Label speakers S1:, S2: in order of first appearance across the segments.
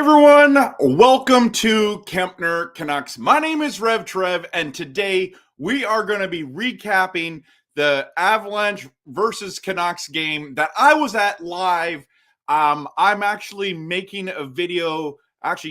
S1: everyone, welcome to Kempner Canucks. My name is RevTrev, and today we are going to be recapping the Avalanche versus Canucks game that I was at live. I'm actually making a video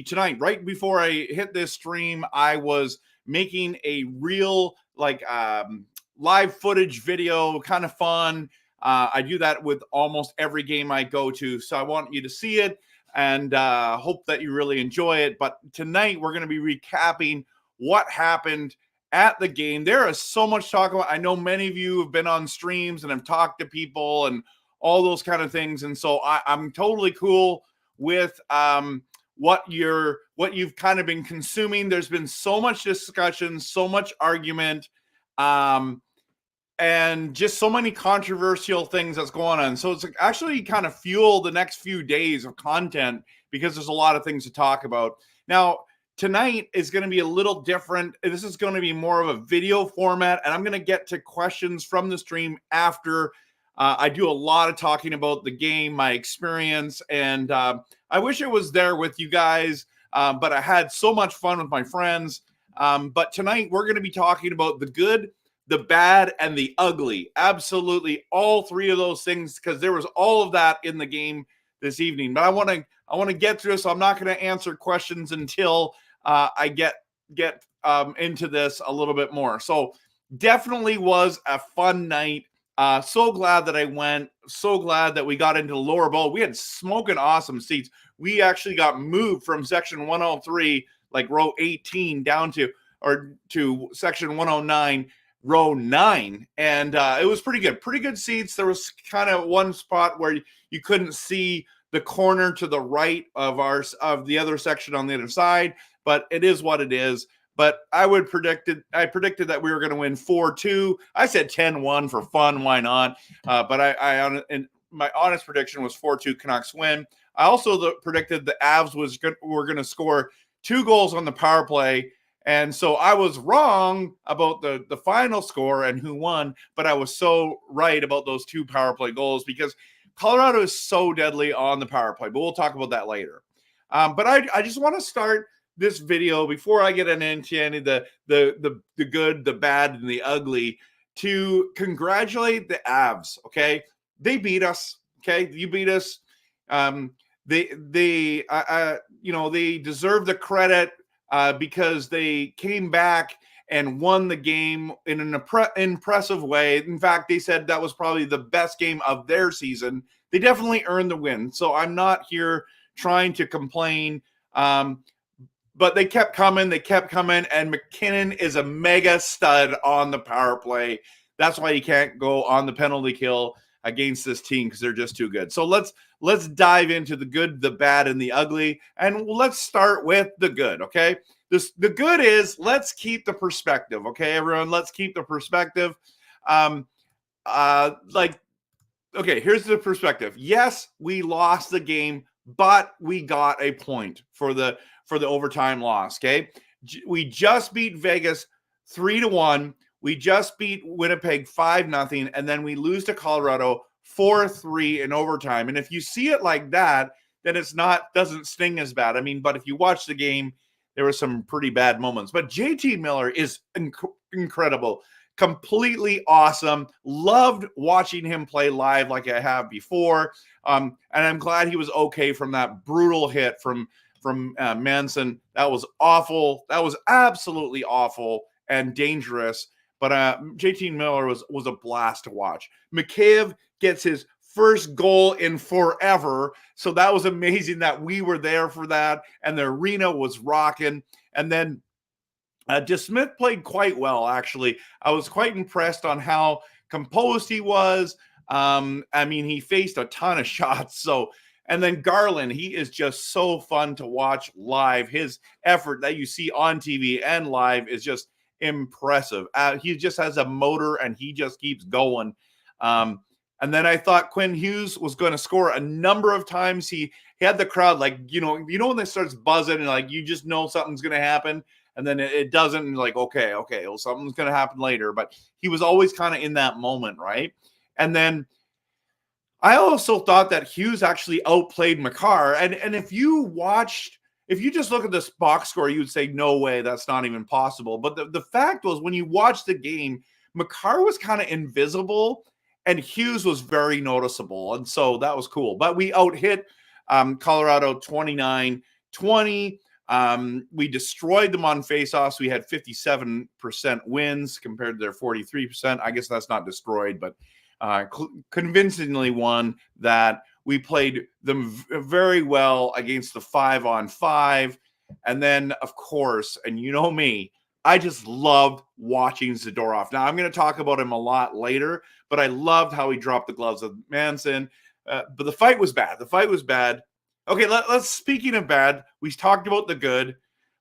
S1: tonight, right before I hit this stream. I was making a real live footage video, kind of fun. I do that with almost every game I go to, so I want you to see it and hope that you really enjoy it. But tonight we're going to be recapping what happened at the game. There is so much to talk about. I know many of you have been on streams and have talked to people and all those kind of things, and so I'm totally cool with what you've kind of been consuming. There's been so much discussion, so much argument, and just so many controversial things that's going on. So it's actually kind of fuel the next few days of content because there's a lot of things to talk about. Now, tonight is going to be a little different. This is going to be more of a video format, and I'm going to get to questions from the stream after I do a lot of talking about the game, my experience, and I wish I was there with you guys, but I had so much fun with my friends. But tonight we're going to be talking about the good, the bad, and the ugly. Absolutely all three of those things, because there was all of that in the game this evening. But I want to get through this, so I'm not going to answer questions until I get into this a little bit more. So definitely was a fun night. So glad that I went. So glad that we got into the lower bowl. We had smoking awesome seats. We actually got moved from section 103, like row 18, down to section 109. Row 9, and it was pretty good seats. There was kind of one spot where you couldn't see the corner to the right of the other section on the other side, but it is what it is. But I predicted that we were going to win 4-2. I said 10-1 for fun, why not? But and my honest prediction was 4-2 Canucks win. I also predicted the Avs were going to score 2 goals on the power play. And so I was wrong about the final score and who won, but I was so right about those 2 power play goals because Colorado is so deadly on the power play, but we'll talk about that later. But I just want to start this video before I get into any of the good, the bad, and the ugly to congratulate the Avs. Okay, they beat us. Okay, you beat us. They deserve the credit. Because they came back and won the game in an impressive way. In fact, they said that was probably the best game of their season. They definitely earned the win. So I'm not here trying to complain. But they kept coming. And McKinnon is a mega stud on the power play. That's why you can't go on the penalty kill against this team, because they're just too good. So let's dive into the good, the bad, and the ugly. And let's start with the good, okay? The good is, let's keep the perspective, okay, everyone? Let's keep the perspective. Okay, here's the perspective. Yes, we lost the game, but we got a point for the overtime loss, okay? We just beat Vegas 3-1. We just beat Winnipeg 5-0, and then we lose to Colorado 4-3 in overtime. And if you see it like that, then doesn't sting as bad. I mean, but if you watch the game, there were some pretty bad moments. But JT Miller is incredible, completely awesome. Loved watching him play live like I have before. And I'm glad he was okay from that brutal hit from Manson. That was awful. That was absolutely awful and dangerous. But JT Miller was a blast to watch. McCabe gets his first goal in forever. So that was amazing that we were there for that. And the arena was rocking. And then DeSmith played quite well, actually. I was quite impressed on how composed he was. I mean, he faced a ton of shots. And then Garland, he is just so fun to watch live. His effort that you see on TV and live is just impressive. He just has a motor and he just keeps going. And then I thought Quinn Hughes was going to score a number of times. He had the crowd when it starts buzzing and like you just know something's going to happen, and then it doesn't. And like okay, well, something's going to happen later. But he was always kind of in that moment, right? And then I also thought that Hughes actually outplayed Makar. And if you watched if you just look at this box score, you would say, no way, that's not even possible. But the fact was, when you watch the game, Makar was kind of invisible and Hughes was very noticeable. And so that was cool. But we out-hit Colorado 29-20. We destroyed them on faceoffs. We had 57% wins compared to their 43%. I guess that's not destroyed, but convincingly won that. We played them very well against the 5-on-5. And then, of course, and you know me, I just loved watching Zadorov. Now, I'm going to talk about him a lot later, but I loved how he dropped the gloves of Manson. But the fight was bad. The fight was bad. Okay, let's speaking of bad, we talked about the good.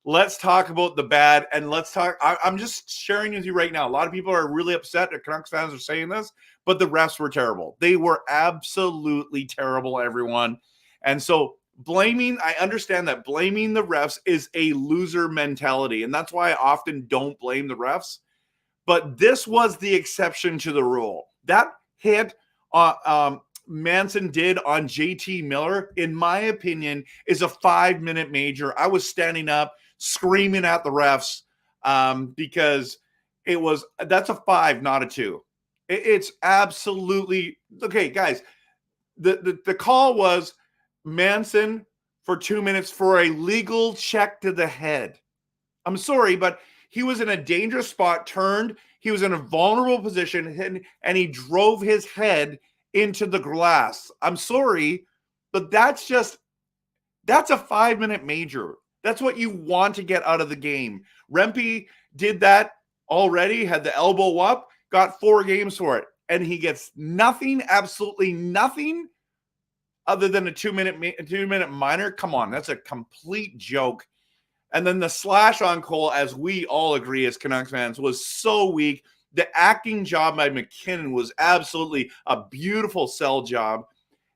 S1: Let's talk about the bad, and let's talk. I'm just sharing with you right now. A lot of people are really upset that Canucks fans are saying this, but the refs were terrible. They were absolutely terrible, everyone. And so I understand that blaming the refs is a loser mentality, and that's why I often don't blame the refs. But this was the exception to the rule. That hit Manson did on JT Miller, in my opinion, is a 5-minute major. I was standing up screaming at the refs because that's a 5, not a 2. It's absolutely okay, guys. The call was Manson for 2 minutes for a legal check to the head. I'm sorry, but he was in a dangerous spot, turned. He was in a vulnerable position, and he drove his head into the glass. I'm sorry, but that's a 5-minute major. That's what you want to get out of the game. Rempe did that already, had the elbow up, got 4 games for it, and he gets nothing, absolutely nothing other than a 2-minute minor. Come on, that's a complete joke. And then the slash on Cole, as we all agree as Canucks fans, was so weak. The acting job by McKinnon was absolutely a beautiful sell job,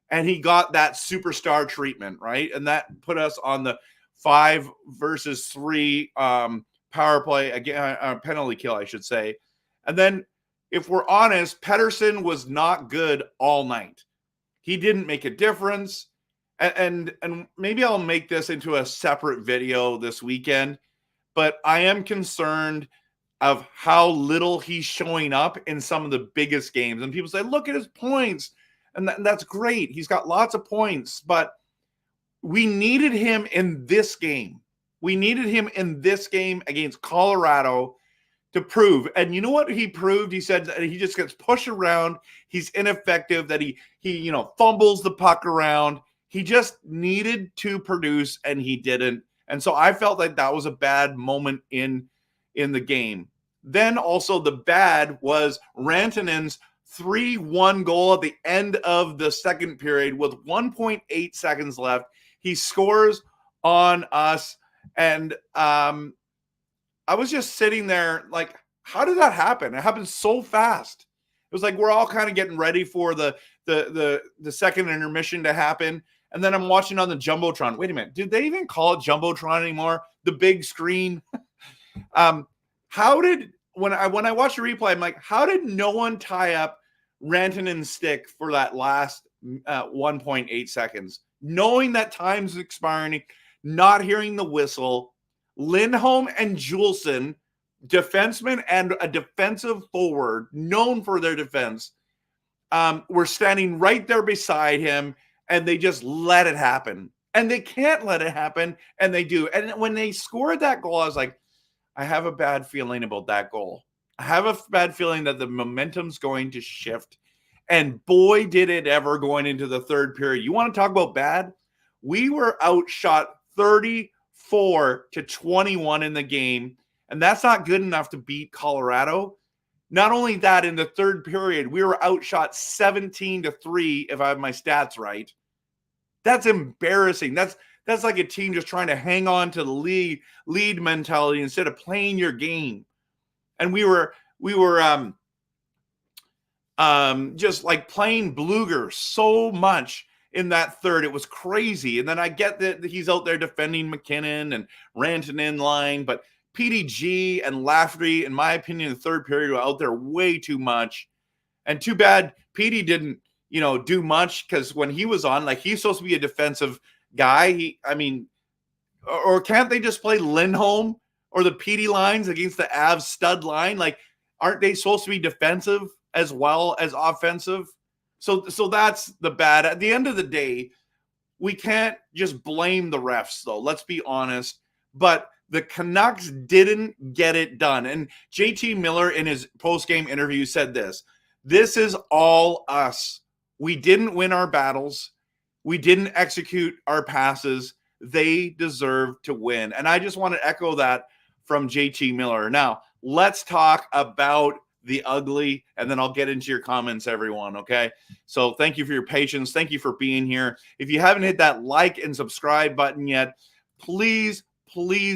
S1: and he got that superstar treatment, right? And that put us on the 5 versus 3 power play, again, penalty kill, I should say. And then, if we're honest, Pettersson was not good all night. He didn't make a difference. And maybe I'll make this into a separate video this weekend, but I am concerned of how little he's showing up in some of the biggest games. And people say, look at his points. And that's great. He's got lots of points, but we needed him in this game. We needed him in this game against Colorado to prove. And you know what he proved? He said that he just gets pushed around. He's ineffective, that he fumbles the puck around. He just needed to produce, and he didn't. And so I felt like that was a bad moment in the game. Then also the bad was Rantanen's 3-1 goal at the end of the second period with 1.8 seconds left. He scores on us, and I was just sitting there like, how did that happen? It happened so fast. It was like we're all kind of getting ready for the second intermission to happen. And then I'm watching on the Jumbotron. Wait a minute. Did they even call it Jumbotron anymore? The big screen. When I watched the replay, I'm like, how did no one tie up Rantanen's stick for that last 1.8 seconds? Knowing that time's expiring, not hearing the whistle, Lindholm and Juleson, defenseman and a defensive forward known for their defense, were standing right there beside him, and they just let it happen. And they can't let it happen, and they do. And when they scored that goal, I was like, I have a bad feeling about that goal. I have a bad feeling that the momentum's going to shift. And boy, did it ever going into the third period. You want to talk about bad? We were outshot 34-21 in the game, and that's not good enough to beat Colorado. Not only that, in the third period, we were outshot 17-3, if I have my stats right. That's embarrassing. That's like a team just trying to hang on to the lead mentality instead of playing your game. And we were just like playing Bluger so much in that third. It was crazy. And then I get that he's out there defending McKinnon and Rantanen line, but PDG and Lafferty, in my opinion, in the third period were out there way too much. And too bad PD didn't, do much, because when he was on, like, he's supposed to be a defensive guy. Or can't they just play Lindholm or the PD lines against the Avs stud line? Like, aren't they supposed to be defensive as well as offensive? So that's the bad. At the end of the day, we can't just blame the refs, though. Let's be honest. But the Canucks didn't get it done. And JT Miller in his post-game interview said this: "This is all us. We didn't win our battles. We didn't execute our passes. They deserve to win." And I just want to echo that from JT Miller. Now, let's talk about the ugly, and then I'll get into your comments, everyone, okay? So thank you for your patience. Thank you for being here. If you haven't hit that like and subscribe button yet, please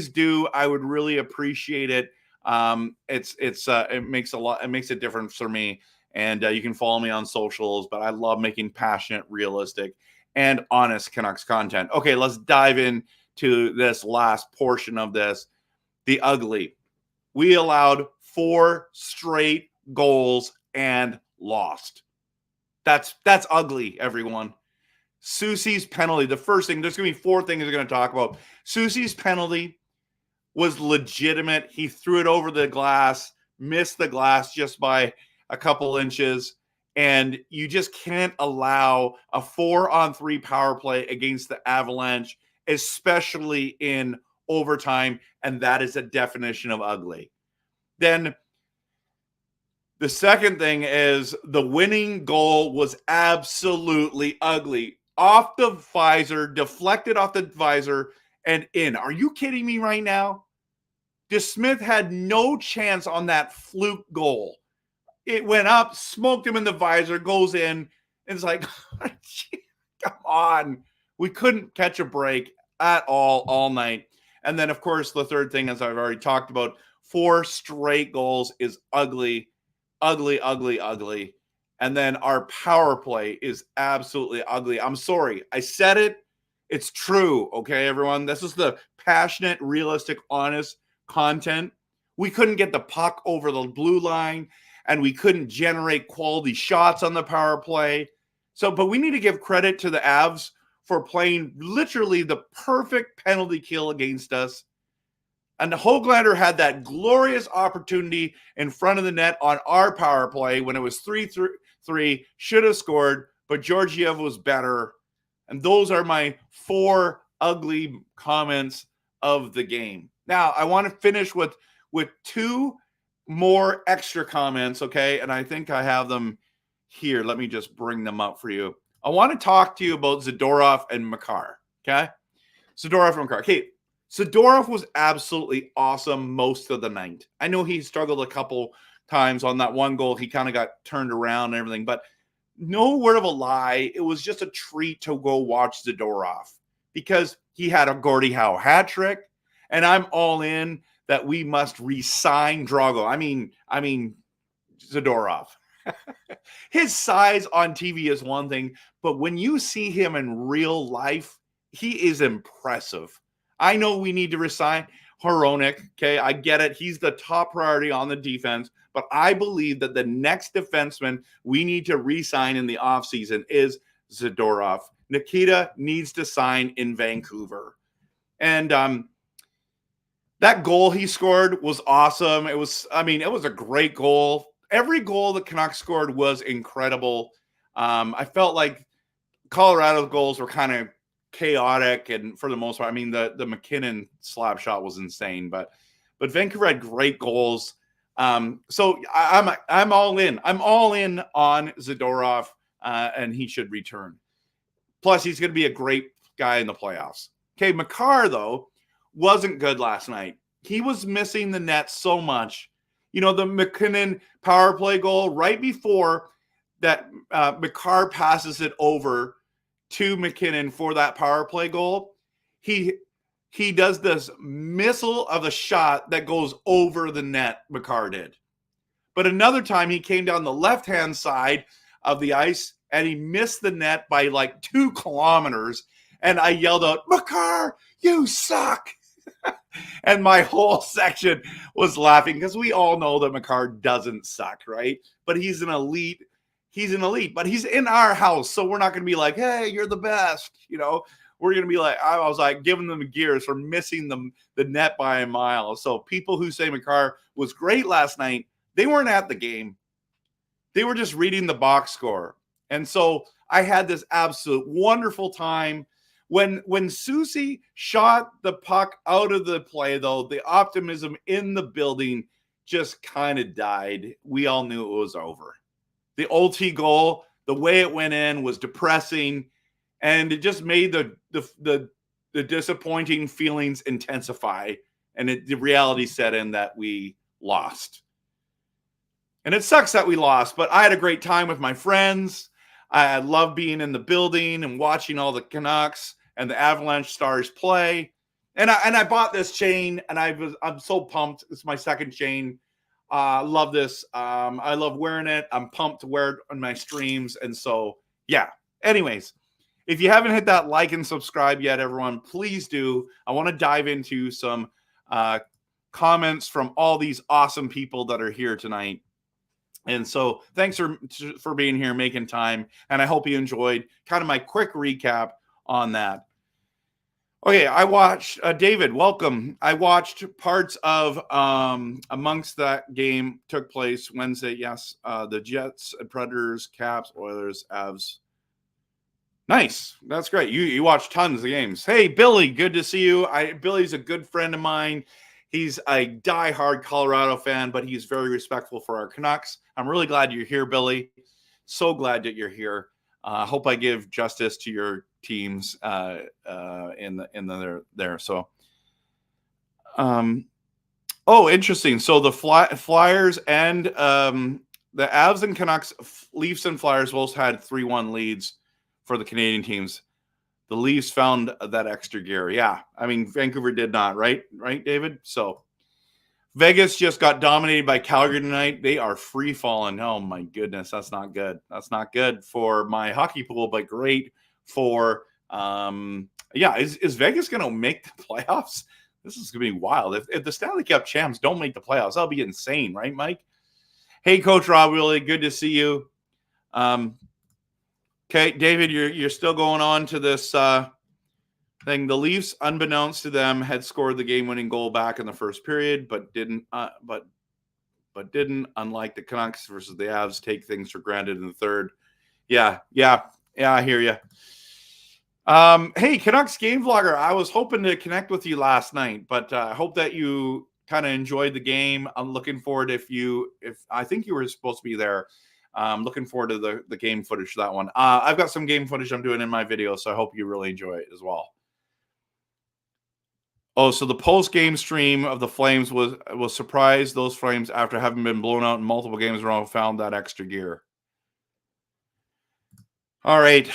S1: do. I would really appreciate it. It makes a difference for me. And you can follow me on socials, but I love making passionate, realistic, and honest Canucks content. Okay, let's dive into this last portion of this. The ugly. We allowed 4 straight goals and lost. That's ugly, everyone. Soucy's penalty. The first thing, there's going to be 4 things we're going to talk about. Soucy's penalty was legitimate. He threw it over the glass, missed the glass just by a couple inches, and you just can't allow a 4-on-3 power play against the Avalanche, especially in overtime, and that is a definition of ugly. Then the second thing is the winning goal was absolutely ugly. Off the visor, deflected off the visor, and in. Are you kidding me right now? DeSmith had no chance on that fluke goal. It went up, smoked him in the visor, goes in, and it's like, come on. We couldn't catch a break at all night. And then, of course, the third thing, as I've already talked about, 4 straight goals is ugly, ugly, ugly, ugly. And then our power play is absolutely ugly. I'm sorry. I said it. It's true. Okay, everyone? This is the passionate, realistic, honest content. We couldn't get the puck over the blue line, and we couldn't generate quality shots on the power play. But we need to give credit to the Avs for playing literally the perfect penalty kill against us. And Höglander had that glorious opportunity in front of the net on our power play when it was 3-3, should have scored, but Georgiev was better. And those are my 4 ugly comments of the game. Now, I want to finish with 2 more extra comments, okay? And I think I have them here. Let me just bring them up for you. I want to talk to you about Zadorov and Makar, okay? Zadorov and Makar. Okay, Zadorov was absolutely awesome most of the night. I know he struggled a couple times on that one goal. He kind of got turned around and everything, but no word of a lie, it was just a treat to go watch Zadorov because he had a Gordie Howe hat trick, and I'm all in that we must re-sign Drago. I mean Zadorov. His size on TV is one thing, but when you see him in real life, he is impressive. I know we need to resign Hronek. Okay, I get it. He's the top priority on the defense, but I believe that the next defenseman we need to re-sign in the offseason is Zadorov. Nikita needs to sign in Vancouver. And that goal he scored was awesome. It was a great goal. Every goal the Canucks scored was incredible. I felt like Colorado's goals were kind of chaotic, and for the most part, the McKinnon slap shot was insane, but Vancouver had great goals. So I'm all in. I'm all in on Zadorov, and he should return. Plus, he's going to be a great guy in the playoffs. Okay, Makar, though, wasn't good last night. He was missing the net so much. You know, the McKinnon power play goal right before that, Makar passes it over to McKinnon for that power play goal. He does this missile of a shot that goes over the net, Makar did. But another time he came down the left-hand side of the ice and he missed the net by like 2 kilometers. And I yelled out, "Makar, you suck." And my whole section was laughing because we all know that Makar doesn't suck, right? But he's an elite. But he's in our house, so we're not going to be like, "Hey, you're the best." You know, we're going to be like, I was like giving them the gears for missing the net by a mile. So people who say Makar was great last night, they weren't at the game. They were just reading the box score. And so I had this absolute wonderful time. When Susie shot the puck out of the play, though, the optimism in the building just kind of died. We all knew it was over. The OT goal, the way it went in was depressing, and it just made the disappointing feelings intensify, and the reality set in that we lost. And it sucks that we lost, but I had a great time with my friends. I love being in the building and watching all the Canucks and the Avalanche stars play. And I bought this chain, and I'm so pumped. It's my second chain. Love this. I love wearing it. I'm pumped to wear it on my streams. And so, yeah. Anyways, if you haven't hit that like and subscribe yet, everyone, please do. I want to dive into some comments from all these awesome people that are here tonight. And so thanks for being here, making time. And I hope you enjoyed kind of my quick recap on that. Okay, I watched, David, welcome. I watched parts of amongst that game took place Wednesday. Yes, the Jets, Predators, Caps, Oilers, Avs. Nice. That's great. You watched tons of games. Hey, Billy, good to see you. Billy's a good friend of mine. He's a diehard Colorado fan, but he's very respectful for our Canucks. I'm really glad you're here, Billy. So glad that you're here. I hope I give justice to your teams there. So, oh, interesting. So the Flyers and the Avs and Canucks, Leafs and Flyers both had 3-1 leads for the Canadian teams. The Leafs found that extra gear. Yeah, I mean, Vancouver did not, right? Right, David? So Vegas just got dominated by Calgary tonight. They are free falling. Oh, my goodness. That's not good. That's not good for my hockey pool, but great for, yeah, is Vegas going to make the playoffs? This is going to be wild. If the Stanley Cup champs don't make the playoffs, that'll be insane, right, Mike? Hey, Coach Rob, really good to see you. Okay, David, you're still going on to this thing. The Leafs, unbeknownst to them, had scored the game-winning goal back in the first period, but didn't. But didn't. Unlike the Canucks versus the Avs, take things for granted in the third. Yeah. I hear you. Hey, Canucks game vlogger. I was hoping to connect with you last night, but I hope that you kind of enjoyed the game. I'm looking forward if I think you were supposed to be there. I'm looking forward to the game footage for that one. I've got some game footage I'm doing in my video, so I hope you really enjoy it as well. Oh, so the post-game stream of the Flames was surprised those Flames, after having been blown out in multiple games in a row, found that extra gear. All right.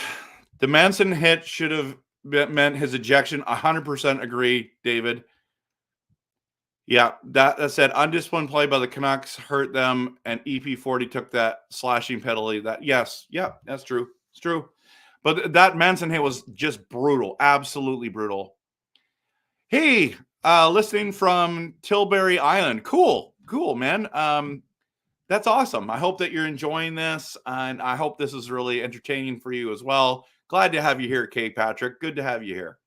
S1: The Manson hit should have meant his ejection. 100% agree, David. Yeah, that said, undisciplined play by the Canucks hurt them, and EP40 took that slashing penalty. That's true. It's true. But that Manson hit was just brutal, absolutely brutal. Hey, listening from Tilbury Island. Cool, man. That's awesome. I hope that you're enjoying this, and I hope this is really entertaining for you as well. Glad to have you here, Kate Patrick. Good to have you here.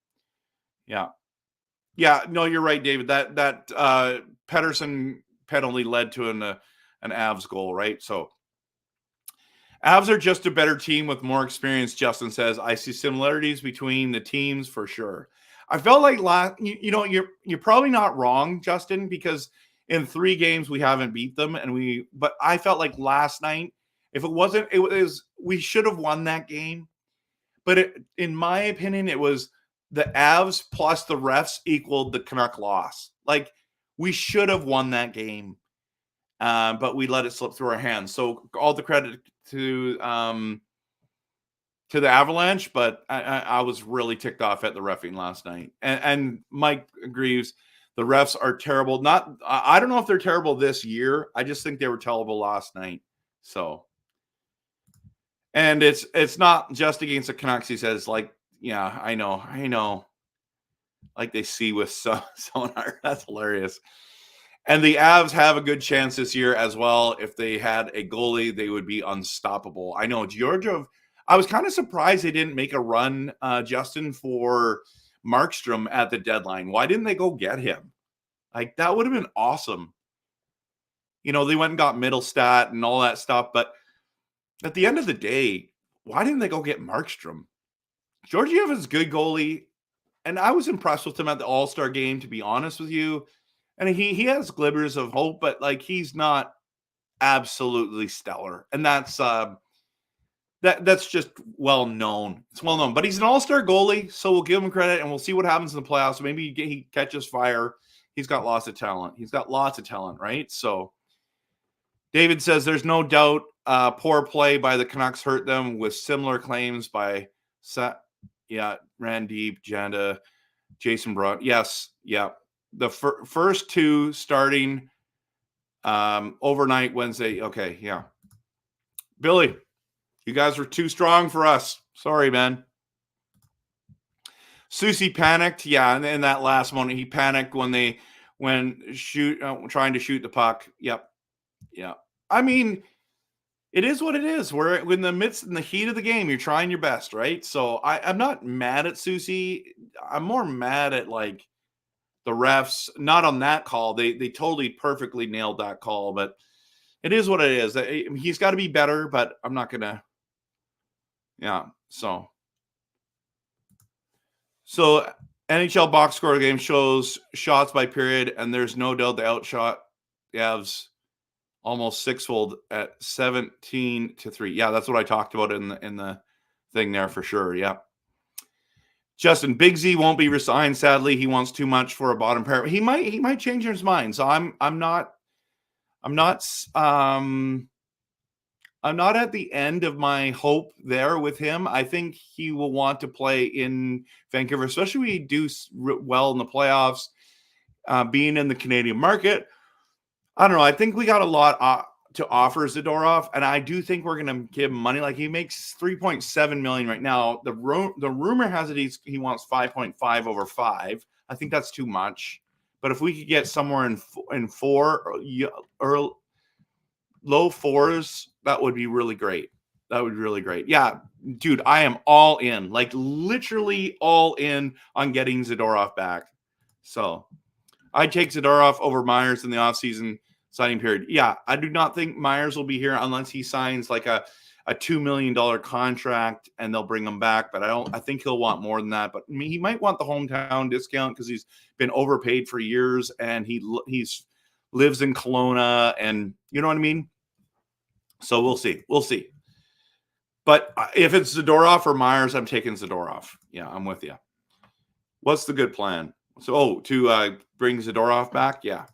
S1: Yeah, no, you're right, David. That Pedersen penalty led to an Avs goal, right? So Avs are just a better team with more experience, Justin says. I see similarities between the teams for sure. I felt like you're probably not wrong, Justin, because in 3 games we haven't beat them, but I felt like last night, if it wasn't, we should have won that game. But in my opinion, it was the Avs plus the refs equaled the Canuck loss. Like, we should have won that game, but we let it slip through our hands. So all the credit to the Avalanche, but I was really ticked off at the reffing last night. And Mike agrees, the refs are terrible. I don't know if they're terrible this year. I just think they were terrible last night. So, and it's not just against the Canucks. He says, like, yeah, I know. Like they see with sonar. That's hilarious. And the Avs have a good chance this year as well. If they had a goalie, they would be unstoppable. I know Georgiev. I was kind of surprised they didn't make a run, Justin, for Markstrom at the deadline. Why didn't they go get him? Like, that would have been awesome. You know, they went and got Middlestat and all that stuff, but at the end of the day, why didn't they go get Markstrom? Georgiev is a good goalie, and I was impressed with him at the All-Star game, to be honest with you. And he has glimmers of hope, but like, he's not absolutely stellar, and that's just well known. It's well known, but he's an all-star goalie, so we'll give him credit, and we'll see what happens in the playoffs. Maybe he catches fire. He's got lots of talent. Right? So David says there's no doubt poor play by the Canucks hurt them, with similar claims by Randeep, Janda, Jason Brown. Yes, yeah. The first two starting overnight Wednesday. Okay, yeah. Billy, you guys were too strong for us. Sorry, man. Susie panicked. Yeah, and in that last moment, he panicked when trying to shoot the puck. Yep. Yeah. I mean, it is what it is. We're in the heat of the game. You're trying your best, right? So I'm not mad at Susie. I'm more mad at like the refs. Not on that call. They totally perfectly nailed that call, but it is what it is. He's got to be better, but I'm not gonna. Yeah. So NHL box score game shows shots by period, and there's no doubt the outshot Avs almost sixfold at 17-3. Yeah, that's what I talked about in the thing there for sure. Yeah. Justin, Big Z won't be resigned. Sadly, he wants too much for a bottom pair. He might change his mind. So I'm not at the end of my hope there with him. I think he will want to play in Vancouver, especially when he do well in the playoffs, being in the Canadian market. I don't know. I think we got a lot to offer Zadorov, and I do think we're going to give him money. Like, he makes $3.7 million right now. The rumor has it he wants 5.5 over 5. I think that's too much. But if we could get somewhere in 4 or low 4s, that would be really great. Yeah, dude, I am all in. Like, literally all in on getting Zadorov back. So I'd take Zadorov over Myers in the offseason signing period. Yeah, I do not think Myers will be here unless he signs like a $2 million contract and they'll bring him back. But I think he'll want more than that. But I mean, he might want the hometown discount because he's been overpaid for years and he's lives in Kelowna, and you know what I mean? So we'll see. But if it's Zadorov or Myers, I'm taking Zadorov. Yeah, I'm with you. What's the good plan? So, to bring Zadorov back? Yeah.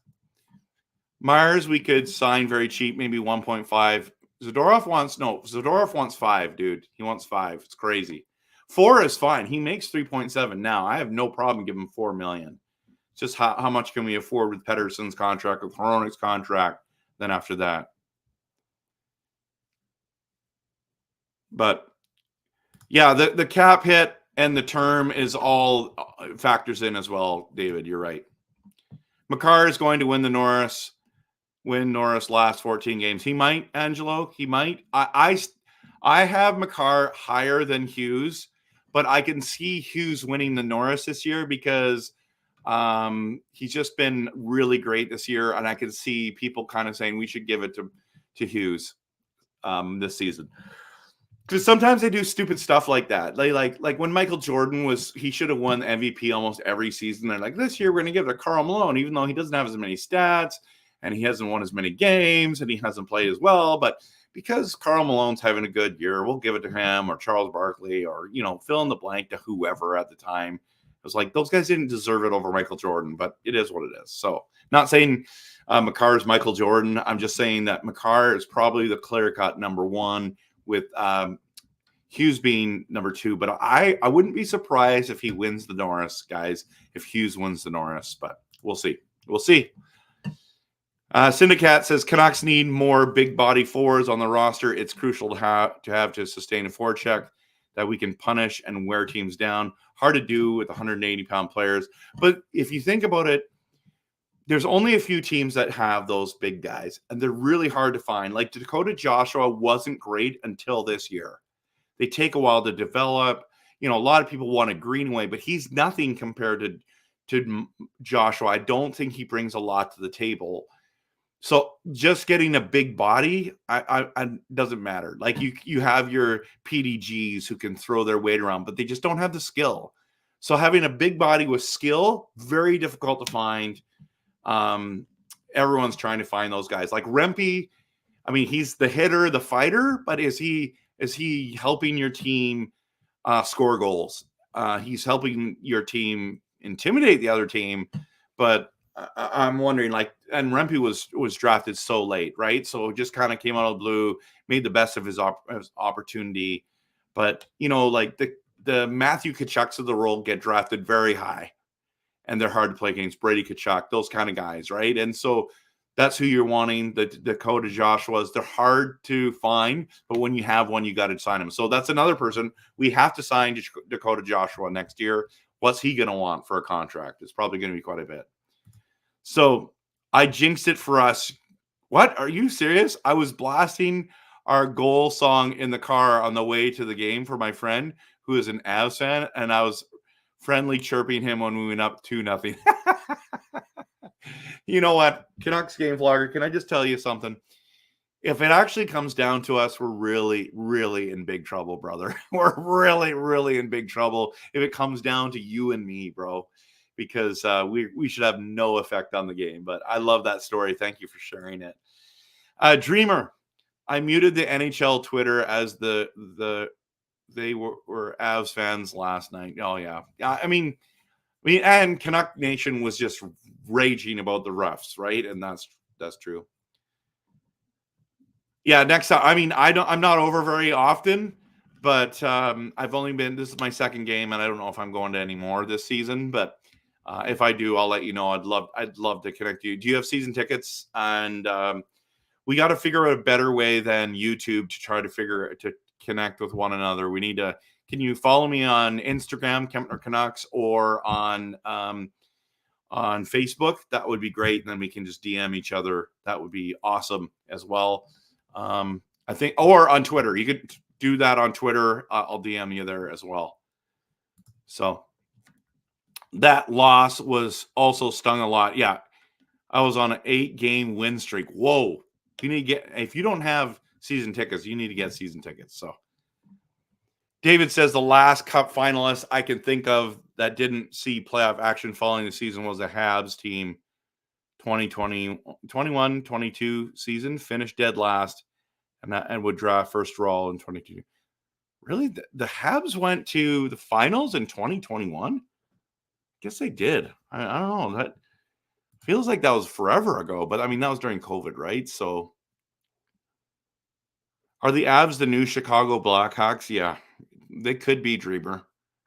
S1: Myers, we could sign very cheap, maybe 1.5. Zadorov wants 5, dude. He wants 5. It's crazy. 4 is fine. He makes 3.7 now. I have no problem giving him $4 million. Just how much can we afford with Pettersson's contract, with Hronik's contract, then after that. But yeah, the cap hit and the term is all factors in as well, David. You're right. Makar is going to win Norris last 14 games. He might, Angelo. He might. I have Makar higher than Hughes, but I can see Hughes winning the Norris this year because he's just been really great this year, and I can see people kind of saying we should give it to Hughes this season. Because sometimes they do stupid stuff like that. Like when Michael Jordan he should have won MVP almost every season. They're like, this year we're going to give it to Karl Malone, even though he doesn't have as many stats and he hasn't won as many games and he hasn't played as well. But because Karl Malone's having a good year, we'll give it to him, or Charles Barkley, or, fill in the blank to whoever at the time. It was like, those guys didn't deserve it over Michael Jordan, but it is what it is. So not saying Makar is Michael Jordan. I'm just saying that Makar is probably the clear-cut number 1, with Hughes being number 2. But I wouldn't be surprised if he wins the Norris, guys, if Hughes wins the Norris. But we'll see. Syndicat says Canucks need more big body forwards on the roster. It's crucial to have to sustain a forecheck that we can punish and wear teams down. Hard to do with 180-pound players. But if you think about it, there's only a few teams that have those big guys, and they're really hard to find. Like Dakota Joshua wasn't great until this year. They take a while to develop. A lot of people want a Greenway, but he's nothing compared to Joshua. I don't think he brings a lot to the table. So just getting a big body, I doesn't matter. Like you have your PDGs who can throw their weight around, but they just don't have the skill. So having a big body with skill, very difficult to find. Everyone's trying to find those guys. Like Rempe, I mean, he's the hitter, the fighter, but is he helping your team score goals? He's helping your team intimidate the other team, but I'm wondering, like, and Rempe was drafted so late, right? So just kind of came out of the blue, made the best of his opportunity. But like the Matthew Tkachuks of the world get drafted very high, and they're hard to play against. Brady Tkachuk, those kind of guys, right? And so that's who you're wanting. The Dakota Joshuas, they're hard to find, but when you have one, you got to sign them. So that's another person we have to sign Dakota Joshua next year. What's he going to want for a contract? It's probably going to be quite a bit. So I jinxed it for us. What? Are you serious? I was blasting our goal song in the car on the way to the game for my friend who is an Avs fan, and I was friendly chirping him when we went up 2-0. You know what? Canucks game vlogger, can I just tell you something? If it actually comes down to us, we're really, really in big trouble, brother. We're really, really in big trouble if it comes down to you and me, bro, because we should have no effect on the game. But I love that story. Thank you for sharing it. Dreamer, I muted the NHL Twitter as they were Avs fans last night. Oh, yeah. I mean, and Canuck Nation was just raging about the refs, right? And that's true. Yeah, next time. I mean, I'm not over very often, but I've only been. This is my second game, and I don't know if I'm going to any more this season. But if I do, I'll let you know. I'd love to connect you. Do you have season tickets? And we got to figure out a better way than YouTube to try to connect with one another. We need to. Can you follow me on Instagram, Kempner Canucks, or on Facebook? That would be great. And then we can just DM each other. That would be awesome as well. I think, or on Twitter. You could do that on Twitter. I'll DM you there as well. So that loss was also stung a lot. Yeah. I was on an 8-game win streak. Whoa. If you don't have season tickets, you need to get season tickets. So David says the last cup finalist I can think of that didn't see playoff action following the season was the Habs team. 2021-22 season, finished dead last, and would draw first roll in 22. Really? The Habs went to the finals in 2021? Guess they did. I don't know. That feels like that was forever ago, but I mean, that was during COVID, right? So are the Avs the new Chicago Blackhawks? Yeah, they could be, Dreamer.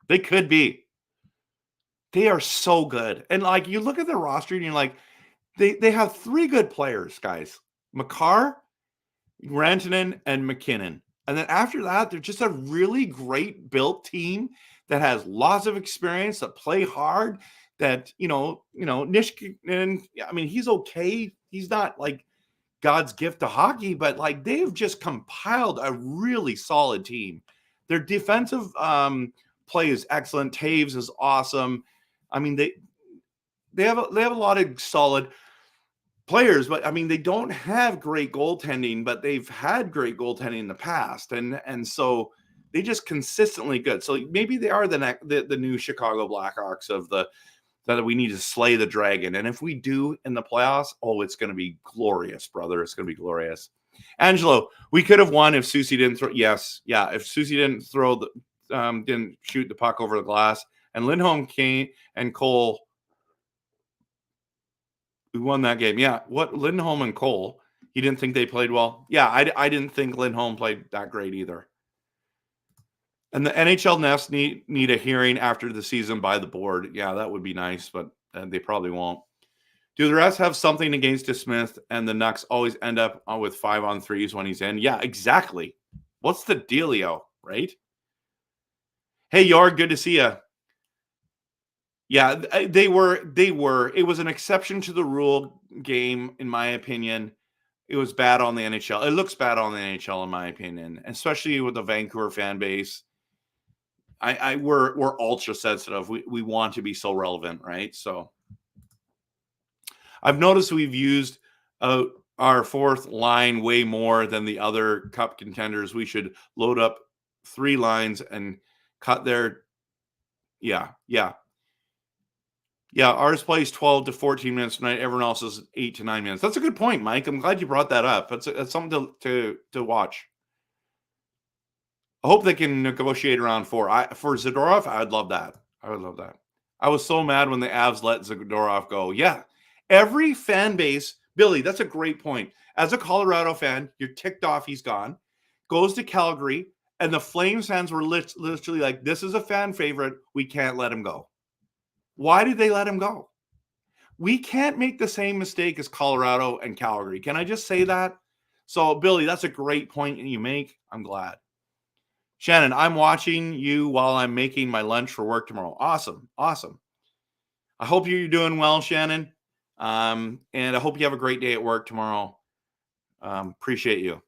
S1: They could be. They are so good. And like, you look at the roster and you're like, They have 3 good players, guys. Makar, Rantanen, and McKinnon. And then after that, they're just a really great built team that has lots of experience, that play hard, that, Nishkin, I mean, he's okay. He's not like God's gift to hockey, but like they've just compiled a really solid team. Their defensive play is excellent. Taves is awesome. I mean, they have a lot of solid players, but I mean, they don't have great goaltending, but they've had great goaltending in the past, and so they just consistently good. So maybe they are the new Chicago Blackhawks of that we need to slay the dragon. And if we do in the playoffs, it's going to be glorious, brother. It's going to be glorious. Angelo, we could have won if Susie didn't throw. Yes, yeah. If Susie didn't didn't shoot the puck over the glass, and Lindholm, Kane, and Cole. We won that game. Yeah. What, Lindholm and Cole? He didn't think they played well. Yeah, I didn't think Lindholm played that great either. And the NHL Nest need a hearing after the season by the board. Yeah, that would be nice, but they probably won't. Do the rest have something against DeSmith and the Nucks always end up with 5-on-3s when he's in? Yeah, exactly. What's the dealio, right? Hey, Yard, good to see you. Yeah, they were. It was an exception to the rule game, in my opinion. it was bad on the NHL. It looks bad on the NHL, in my opinion, especially with the Vancouver fan base. We're ultra sensitive. We want to be so relevant, right? So I've noticed we've used our fourth line way more than the other cup contenders. We should load up 3 lines and cut their ours plays 12 to 14 minutes tonight. Everyone else is 8 to 9 minutes. That's a good point, Mike. I'm glad you brought that up. That's something to watch. I hope they can negotiate around 4. For Zadorov, I'd love that. I would love that. I was so mad when the Avs let Zadorov go. Yeah. Every fan base, Billy, that's a great point. As a Colorado fan, you're ticked off he's gone. Goes to Calgary, and the Flames fans were literally like, this is a fan favorite. We can't let him go. Why did they let him go? We can't make the same mistake as Colorado and Calgary. Can I just say that? So, Billy, that's a great point you make. I'm glad. Shannon, I'm watching you while I'm making my lunch for work tomorrow. Awesome. Awesome. I hope you're doing well, Shannon. And I hope you have a great day at work tomorrow. Appreciate you.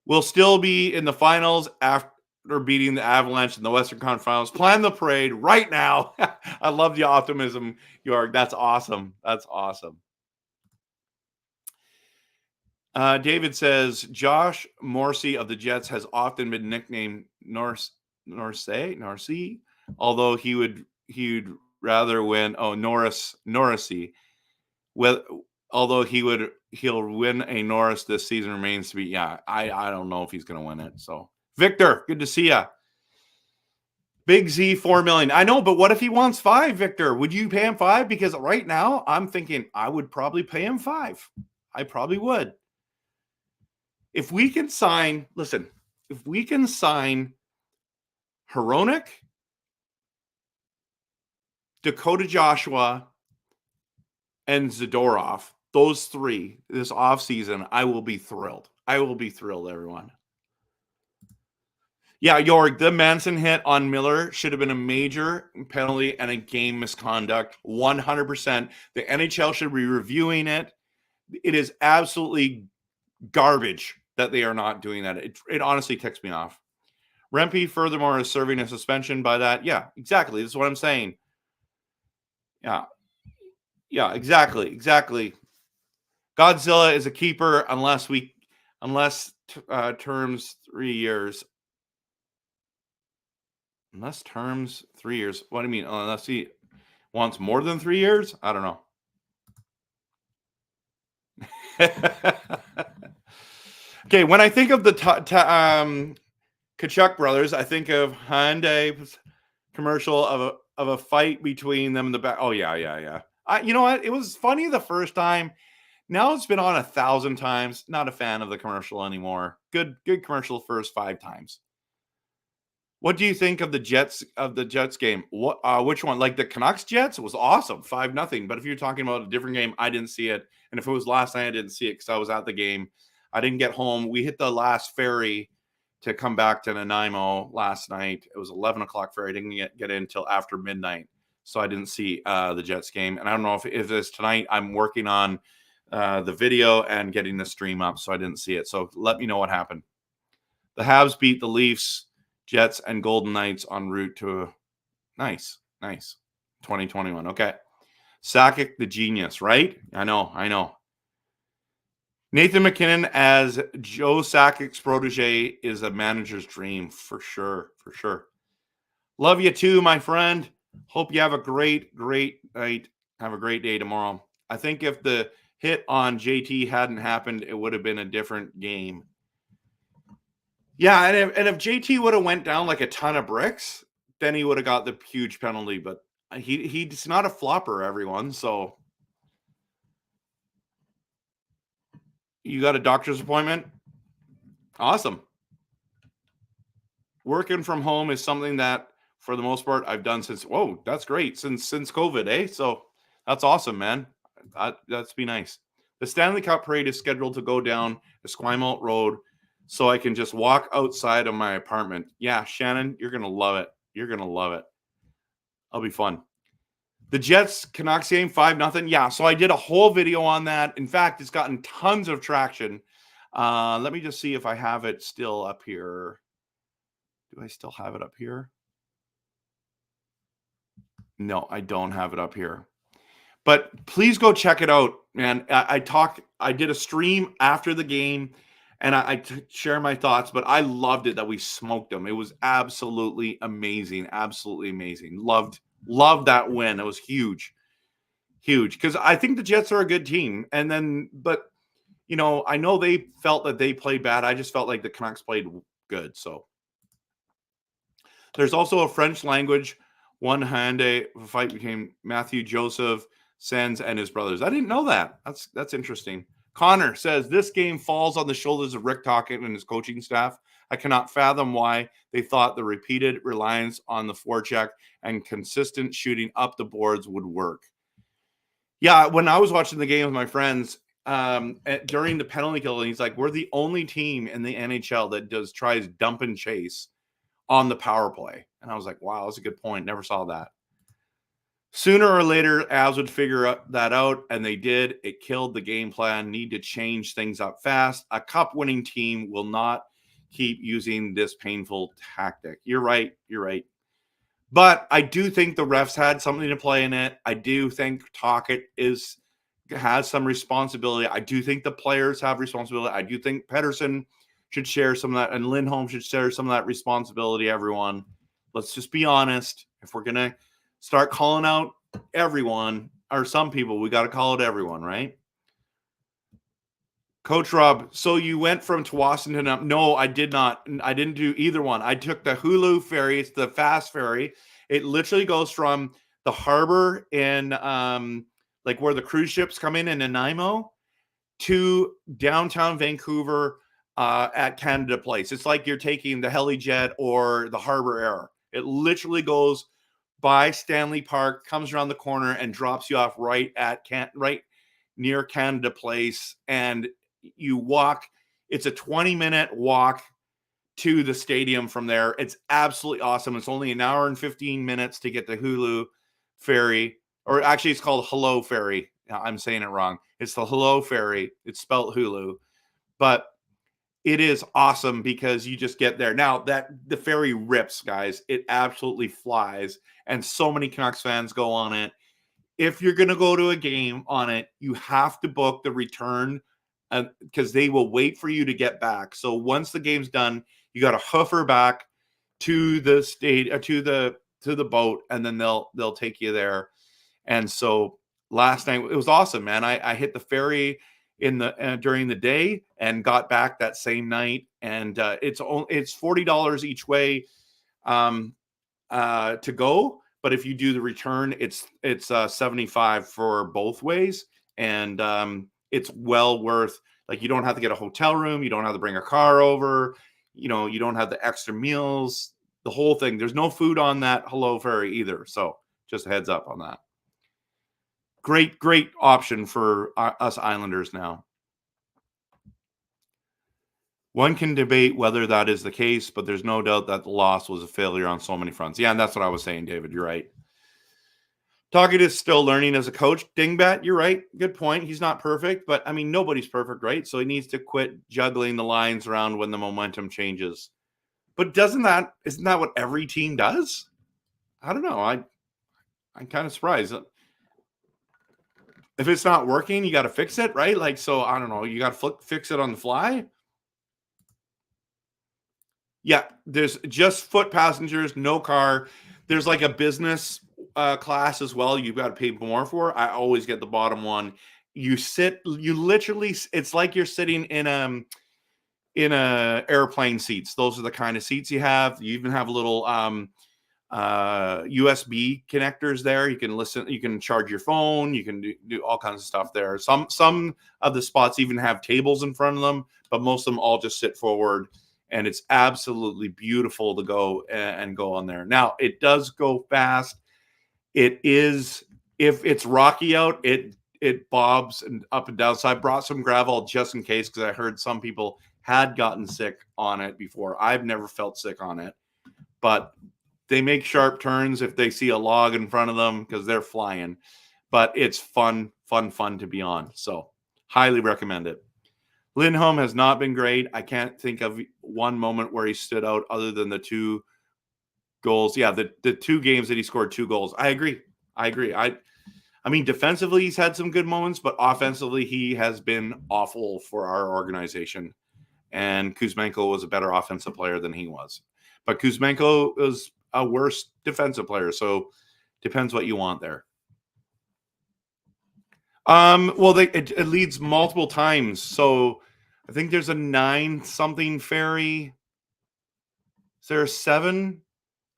S1: We'll still be in the finals after beating the Avalanche in the Western Conference Finals. Plan the parade right now. I love the optimism, York. That's awesome. That's awesome. David says Josh Morrissey of the Jets has often been nicknamed Norcy, although he'd rather win. Oh, Norrisy. Well, although he'll win a Norris this season remains to be. Yeah, I don't know if he's going to win it. So Victor, good to see ya. Big Z 4 million. I know, but what if he wants 5, Victor? Would you pay him 5? Because right now I'm thinking I would probably pay him 5. I probably would. If we can sign, listen, if we can sign Hronek, Dakota Joshua, and Zadorov, those 3 this offseason, I will be thrilled. I will be thrilled, everyone. Yeah, York, the Manson hit on Miller should have been a major penalty and a game misconduct. 100%. The NHL should be reviewing it. It is absolutely garbage that they are not doing that. It honestly ticks me off. Rempe, furthermore, is serving a suspension by that. Yeah, exactly. This is what I'm saying. Yeah, exactly. Godzilla is a keeper unless terms 3 years. Unless terms 3 years. What do you mean? Unless he wants more than 3 years? I don't know. Okay, when I think of the Kachuk brothers, I think of Hyundai's commercial of a fight between them in the back. Oh yeah. You know what? It was funny the first time. Now it's been on 1,000 times. Not a fan of the commercial anymore. Good commercial first 5 times. What do you think of the Jets game? Which one? Like the Canucks Jets? It was awesome, 5-0. But if you're talking about a different game, I didn't see it. And if it was last night, I didn't see it because I was at the game. I didn't get home. We hit the last ferry to come back to Nanaimo last night. It was 11 o'clock ferry. I didn't get in until after midnight. So I didn't see the Jets game. And I don't know if it's tonight. I'm working on the video and getting the stream up. So I didn't see it. So let me know what happened. The Habs beat the Leafs, Jets, and Golden Knights en route to a nice 2021. Okay. Sakic, the genius, right? I know. Nathan McKinnon as Joe Sakic's protege is a manager's dream for sure. Love you too, my friend. Hope you have a great night. Have a great day tomorrow. I think if the hit on JT hadn't happened, it would have been a different game. Yeah, and if JT would have went down like a ton of bricks, then he would have got the huge penalty. But he's not a flopper, everyone. So you got a doctor's appointment? Awesome. Working from home is something that, for the most part, I've done since. Whoa, that's great since COVID, eh? So that's awesome, man. That's be nice. The Stanley Cup parade is scheduled to go down Esquimalt Road, so I can just walk outside of my apartment. Yeah, Shannon, you're gonna love it. It'll be fun. The Jets Canucks game 5-0. Yeah, so I did a whole video on that. In fact, it's gotten tons of traction. Let me just see if I have it still up here. Do I still have it up here? No, I don't have it up here. But please go check it out, man. I did a stream after the game, and I share my thoughts, but I loved it that we smoked them. It was absolutely amazing. Absolutely amazing. Loved that win. It was huge. Huge. Because I think the Jets are a good team. And then, but, you know, I know they felt that they played bad. I just felt like the Canucks played good. So there's also a French language one-handed fight between Matthew Joseph Sens and his brothers. I didn't know that. That's interesting. Connor says this game falls on the shoulders of Rick Tocchet and his coaching staff. I cannot fathom why they thought the repeated reliance on the forecheck and consistent shooting up the boards would work. Yeah, when I was watching the game with my friends during the penalty kill, he's like, we're the only team in the NHL that tries dump and chase on the power play. And I was like, wow, that's a good point. Never saw that. Sooner or later, Avs would figure that out, and they did. It killed the game plan. Need to change things up fast. A cup-winning team will not keep using this painful tactic. You're right. You're right. But I do think the refs had something to play in it. I do think Tocchet has some responsibility. I do think the players have responsibility. I do think Pettersson should share some of that, and Lindholm should share some of that responsibility, everyone. Let's just be honest. If we're going to start calling out everyone, or some people, we got to call it everyone, right? Coach Rob, so you went from Tsawwassen up? No, I did not. I didn't do either one. I took the Hulu ferry. It's the fast ferry. It literally goes from the harbor in like where the cruise ships come in Nanaimo to downtown Vancouver at Canada Place. It's like you're taking the HeliJet or the Harbor Air. It literally goes by Stanley Park, comes around the corner, and drops you off right near Canada Place. And you walk. It's a 20-minute walk to the stadium from there. It's absolutely awesome. It's only an hour and 15 minutes to get the Hulu ferry, or actually it's called Hello Ferry. I'm saying it wrong. It's the Hello Ferry. It's spelled Hulu, but it is awesome because you just get there. Now that the ferry rips, guys, it absolutely flies. And so many Canucks fans go on it. If you're going to go to a game on it, you have to book the return because they will wait for you to get back. So once the game's done, you got to hoof her back to the to the boat, and then they'll take you there. And so last night it was awesome, man. I hit the ferry during the day and got back that same night, and it's $40 each way to go. But if you do the return, it's $75 for both ways, and it's well worth. Like, you don't have to get a hotel room, you don't have to bring a car over, you don't have the extra meals, the whole thing. There's no food on that Hello Ferry either, so just a heads up on that. Great option for us Islanders now. One can debate whether that is the case, but there's no doubt that the loss was a failure on so many fronts. Yeah, and that's what I was saying, David. You're right. Tocchet is still learning as a coach. Dingbat, you're right. Good point. He's not perfect, but I mean, nobody's perfect, right? So he needs to quit juggling the lines around when the momentum changes. But isn't that what every team does? I don't know. I'm kind of surprised. If it's not working, you got to fix it, right? Like, so I don't know. You got to fix it on the fly. Yeah, there's just foot passengers, no car. There's like a business class as well. You've got to pay more for. I always get the bottom one. You literally, it's like you're sitting in a airplane seats. Those are the kind of seats you have. You even have little USB connectors there. You can listen, you can charge your phone, you can do all kinds of stuff there. Some of the spots even have tables in front of them, but most of them all just sit forward, and it's absolutely beautiful to go and go on there. Now, it does go fast. It is, if it's rocky out, it bobs and up and down. So I brought some gravel just in case, because I heard some people had gotten sick on it before. I've never felt sick on it, but They make sharp turns if they see a log in front of them because they're flying. But it's fun to be on. So highly recommend it. Lindholm has not been great. I can't think of one moment where he stood out other than the 2 goals. Yeah, the 2 games that he scored 2 goals. I agree. I mean, defensively, he's had some good moments, but offensively, he has been awful for our organization. And Kuzmenko was a better offensive player than he was. But Kuzmenko was a worse defensive player, so depends what you want there. Well, it leads multiple times. So I think there's a 9-something ferry. Is there a 7,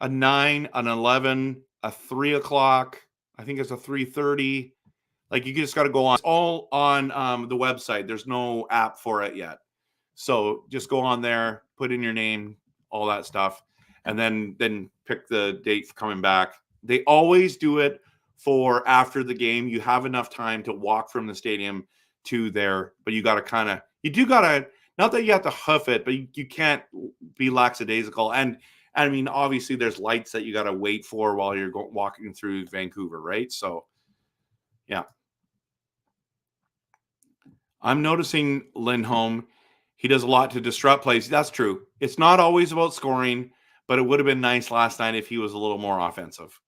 S1: a 9, an 11, a 3 o'clock? I think it's a 3:30. Like, you just got to go on. It's all on the website. There's no app for it yet. So just go on there, put in your name, all that stuff, and then pick the date for coming back. They always do it for after the game. You have enough time to walk from the stadium to there, but you got to not that you have to huff it, but you can't be lackadaisical. And I mean, obviously there's lights that you got to wait for while you're walking through Vancouver, right? So yeah. I'm noticing Lindholm. He does a lot to disrupt plays. That's true. It's not always about scoring, but it would have been nice last night if he was a little more offensive.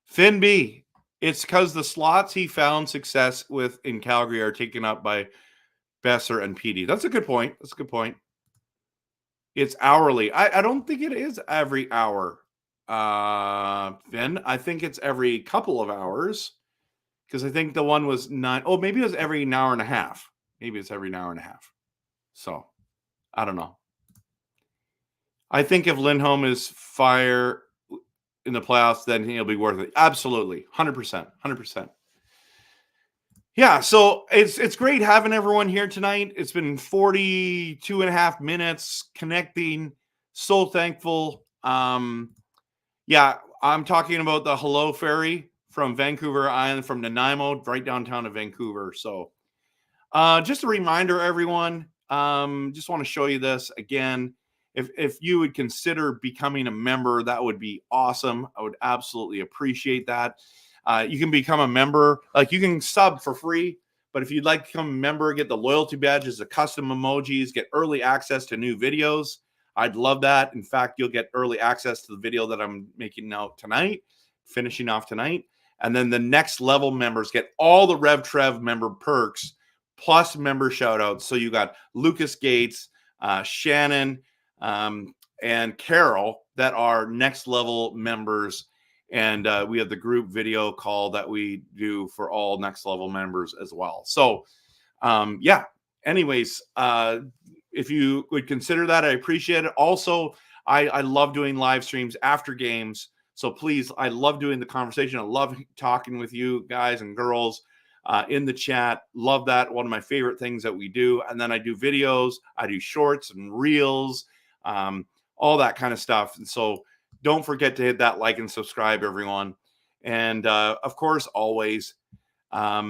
S1: Finn B, it's because the slots he found success with in Calgary are taken up by Besser and PD. That's a good point. It's hourly. I don't think it is every hour, Finn. I think it's every couple of hours because I think the one was 9. Oh, maybe it was every an hour and a half. So I don't know. I think if Lindholm is fire in the playoffs, then he'll be worth it. Absolutely. 100%. Yeah, so it's great having everyone here tonight. It's been 42 and a half minutes connecting. So thankful. Yeah, I'm talking about the Hello Ferry from Vancouver Island, from Nanaimo, right downtown of Vancouver. So just a reminder, everyone, just want to show you this again. If you would consider becoming a member, that would be awesome. I would absolutely appreciate that. You can become a member. Like, you can sub for free, but if you'd like to become a member, get the loyalty badges, the custom emojis, get early access to new videos, I'd love that. In fact, you'll get early access to the video that I'm making out tonight, finishing off tonight. And then the next level members get all the RevTrev member perks plus member shout outs. So you got Lucas Gates, Shannon, and Carol that are next level members. And we have the group video call that we do for all next level members as well. So yeah, anyways, if you would consider that, I appreciate it. Also, I love doing live streams after games. So please, I love doing the conversation. I love talking with you guys and girls in the chat. Love that. One of my favorite things that we do. And then I do videos. I do shorts and reels, all that kind of stuff. And so don't forget to hit that like and subscribe, everyone. And of course, always, I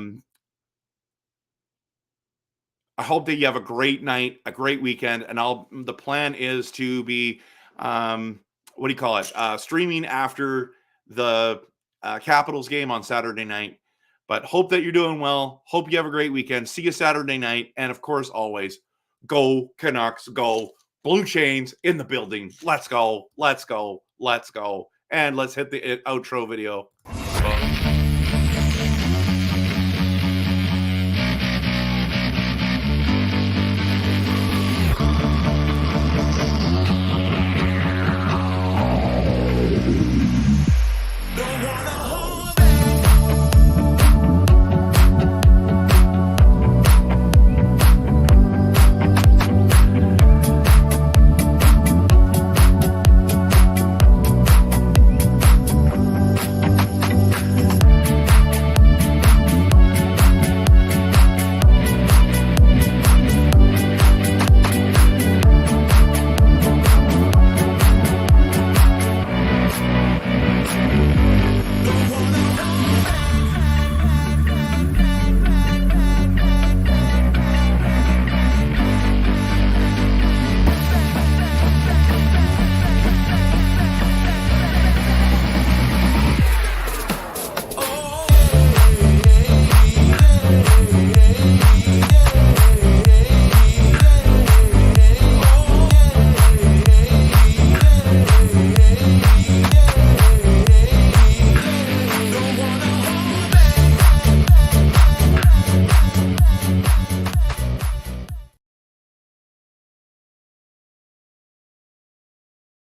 S1: hope that you have a great night, a great weekend. And the plan is to be, streaming after the Capitals game on Saturday night. But hope that you're doing well. Hope you have a great weekend. See you Saturday night. And of course, always, go Canucks, go. Blue Chains in the building. Let's go. And let's hit the outro video.